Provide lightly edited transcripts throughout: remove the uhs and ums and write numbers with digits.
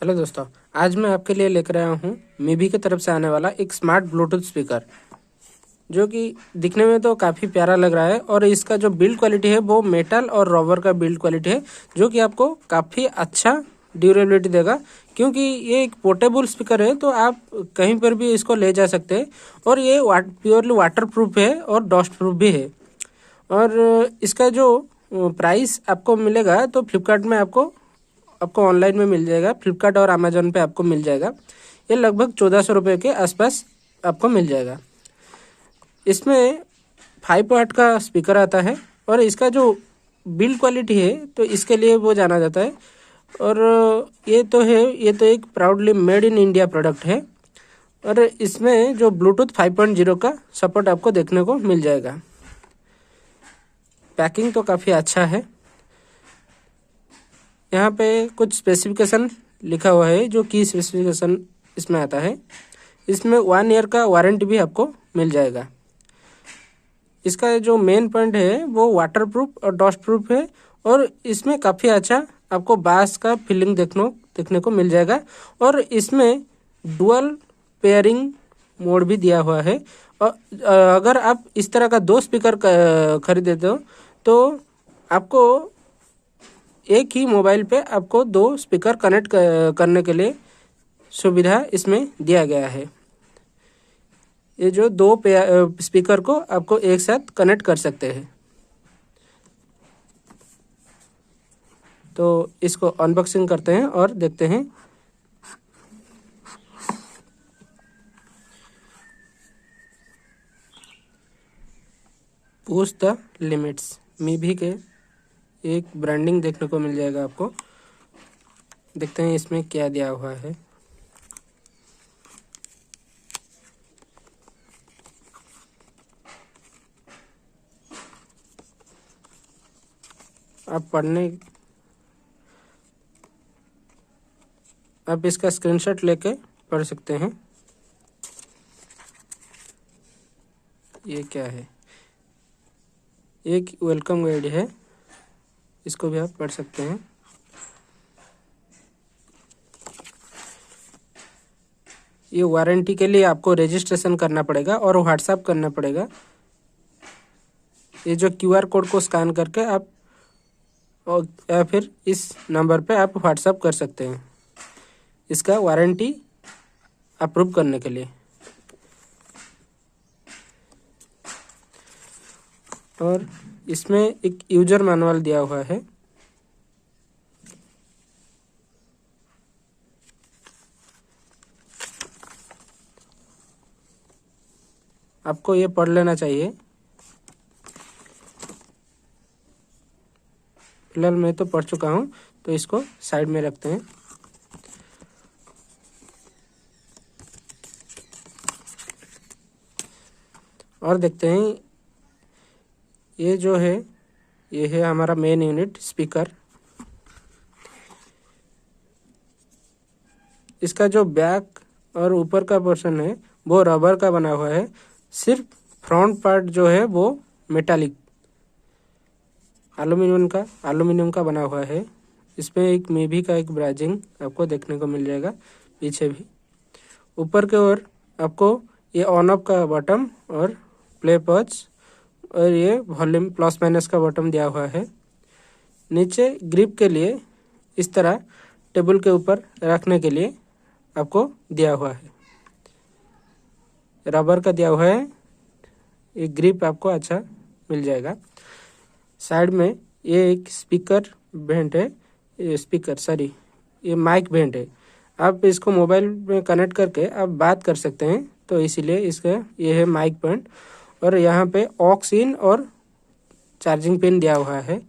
Hello दोस्तों, आज मैं आपके लिए लेकर आया हूँ मीबी की तरफ से आने वाला एक स्मार्ट ब्लूटूथ स्पीकर, जो कि दिखने में तो काफ़ी प्यारा लग रहा है। और इसका जो बिल्ड क्वालिटी है वो मेटल और रबर का बिल्ड क्वालिटी है, जो कि आपको काफ़ी अच्छा ड्यूरेबिलिटी देगा। क्योंकि ये एक पोर्टेबल स्पीकर है, तो आप कहीं पर भी इसको ले जा सकते हैं। और ये प्योरली वाटर प्रूफ है और डस्ट प्रूफ भी है। और इसका जो प्राइस आपको मिलेगा तो फ्लिपकार्ट में आपको ऑनलाइन में मिल जाएगा। फ्लिपकार्ट और अमेजोन पे आपको मिल जाएगा। ये लगभग 1400 रुपये के आसपास आपको मिल जाएगा। इसमें 5 वाट का स्पीकर आता है और इसका जो बिल्ड क्वालिटी है तो इसके लिए वो जाना जाता है। और ये तो एक proudly made in India product है। और इसमें जो ब्लूटूथ 5.0 का सपोर्ट आपको देखने को मिल जाएगा। पैकिंग तो काफ़ी अच्छा है। यहाँ पे कुछ स्पेसिफिकेशन लिखा हुआ है, जो की स्पेसिफिकेशन इसमें आता है। इसमें 1 ईयर का वारंटी भी आपको मिल जाएगा। इसका जो मेन पॉइंट है वो वाटर प्रूफ और डस्ट प्रूफ है। और इसमें काफ़ी अच्छा आपको बास का फीलिंग देखने को मिल जाएगा। और इसमें डुअल पेयरिंग मोड भी दिया हुआ है। और अगर आप इस तरह का 2 स्पीकर खरीदते हो तो आपको एक ही मोबाइल पे आपको 2 स्पीकर कनेक्ट करने के लिए सुविधा इसमें दिया गया है। ये जो 2 स्पीकर को आपको एक साथ कनेक्ट कर सकते हैं। तो इसको अनबॉक्सिंग करते हैं और देखते हैं। पुश द लिमिट्स मीबी के एक ब्रांडिंग देखने को मिल जाएगा आपको। देखते हैं इसमें क्या दिया हुआ है। आप इसका स्क्रीनशॉट लेके पढ़ सकते हैं। ये क्या है? एक वेलकम गाइड है, इसको भी आप पढ़ सकते हैं। ये वारंटी के लिए आपको रजिस्ट्रेशन करना पड़ेगा और व्हाट्सएप करना पड़ेगा। ये जो QR कोड को स्कैन करके आप या फिर इस नंबर पे आप व्हाट्सएप कर सकते हैं इसका वारंटी अप्रूव करने के लिए। और इसमें एक यूजर मैनुअल दिया हुआ है। आपको ये पढ़ लेना चाहिए। फिलहाल मैं तो पढ़ चुका हूँ, तो इसको साइड में रखते हैं। और देखते हैं ये जो है, ये है हमारा मेन यूनिट स्पीकर। इसका जो बैक और ऊपर का पोर्शन है वो रबर का बना हुआ है। सिर्फ फ्रंट पार्ट जो है वो मेटालिक एल्यूमिनियम का बना हुआ है। इसमें एक मीबी का एक ब्राजिंग आपको देखने को मिल जाएगा पीछे भी। ऊपर के ओर आपको ये ऑन ऑफ का बटन और प्ले पॉज और ये वॉल्यूम प्लस माइनस का बटन दिया हुआ है। नीचे ग्रिप के लिए इस तरह टेबल के ऊपर रखने के लिए आपको दिया हुआ है, रबर का दिया हुआ है। ये ग्रिप आपको अच्छा मिल जाएगा। साइड में ये एक स्पीकर वेंट है, ये माइक वेंट है। आप इसको मोबाइल में कनेक्ट करके आप बात कर सकते हैं, तो इसीलिए इसका ये है माइक पॉइंट। और यहाँ पे ऑक्स इन और चार्जिंग पिन दिया हुआ है।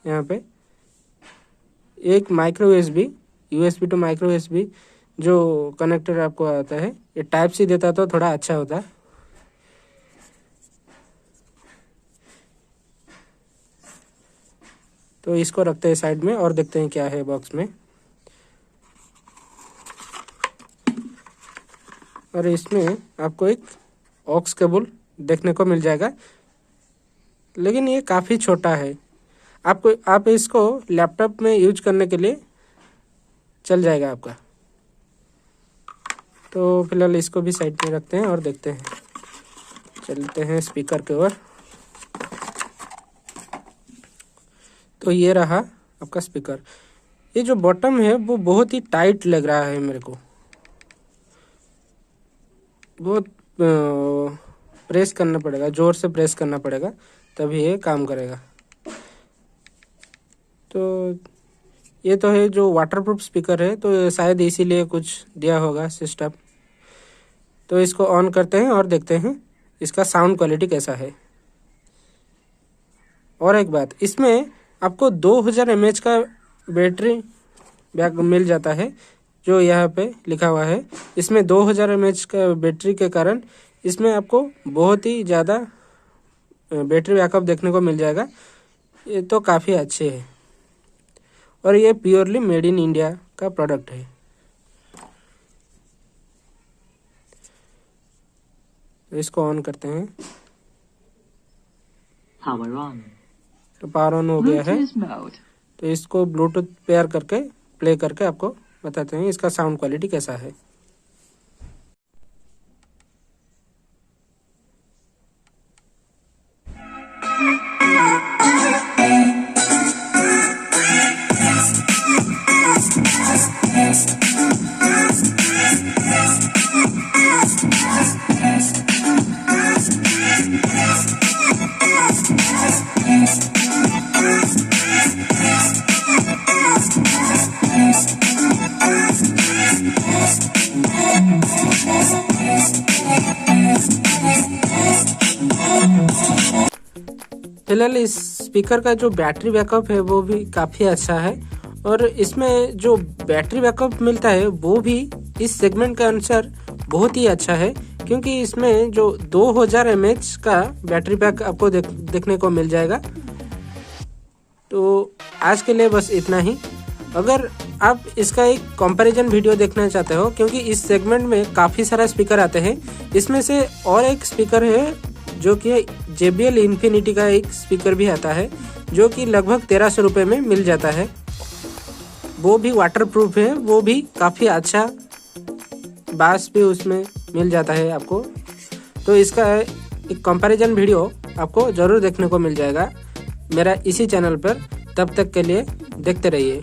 यहाँ पे एक micro USB to micro USB जो कनेक्टर आपको आता है। ये टाइप सी देता तो थोड़ा अच्छा होता। तो इसको रखते हैं साइड में और देखते हैं क्या है बॉक्स में। और इसमें आपको एक ऑक्स केबल देखने को मिल जाएगा, लेकिन ये काफ़ी छोटा है। आप इसको लैपटॉप में यूज करने के लिए चल जाएगा आपका। तो फिलहाल इसको भी साइड में रखते हैं और देखते हैं, चलते हैं स्पीकर की ओर। तो ये रहा आपका स्पीकर। ये जो बॉटम है वो बहुत ही टाइट लग रहा है मेरे को, बहुत प्रेस करना पड़ेगा, जोर से प्रेस करना पड़ेगा तभी ये काम करेगा। तो ये तो है जो वाटरप्रूफ स्पीकर है, तो शायद इसीलिए कुछ दिया होगा सिस्टम। तो इसको ऑन करते हैं और देखते हैं इसका साउंड क्वालिटी कैसा है। और एक बात, इसमें आपको 2000 mAh का बैटरी बैक मिल जाता है, जो यहाँ पे लिखा हुआ है। इसमें 2000 mAh का बैटरी के कारण इसमें आपको बहुत ही ज़्यादा बैटरी बैकअप देखने को मिल जाएगा। ये तो काफ़ी अच्छे है और ये प्योरली मेड इन इंडिया का प्रोडक्ट है। तो इसको ऑन करते हैं। तो पावर ऑन हो गया है। तो इसको ब्लूटूथ पेयर करके प्ले करके आपको बताते हैं इसका साउंड क्वालिटी कैसा है। फिलहाल इस स्पीकर का जो बैटरी बैकअप है वो भी काफ़ी अच्छा है और इसमें जो बैटरी बैकअप मिलता है वो भी इस सेगमेंट के अनुसार बहुत ही अच्छा है, क्योंकि इसमें जो 2000 mAh का बैटरी पैक आपको देखने को मिल जाएगा। तो आज के लिए बस इतना ही। अगर आप इसका एक कंपैरिजन वीडियो देखना चाहते हो, क्योंकि इस सेगमेंट में काफ़ी सारा स्पीकर आते हैं, इसमें से और एक स्पीकर है जो कि JBL Infinity का एक स्पीकर भी आता है, जो कि लगभग 1300 रुपये में मिल जाता है। वो भी वाटरप्रूफ है, वो भी काफ़ी अच्छा बास भी उसमें मिल जाता है आपको। तो इसका एक कंपैरिजन वीडियो आपको ज़रूर देखने को मिल जाएगा मेरा इसी चैनल पर। तब तक के लिए देखते रहिए।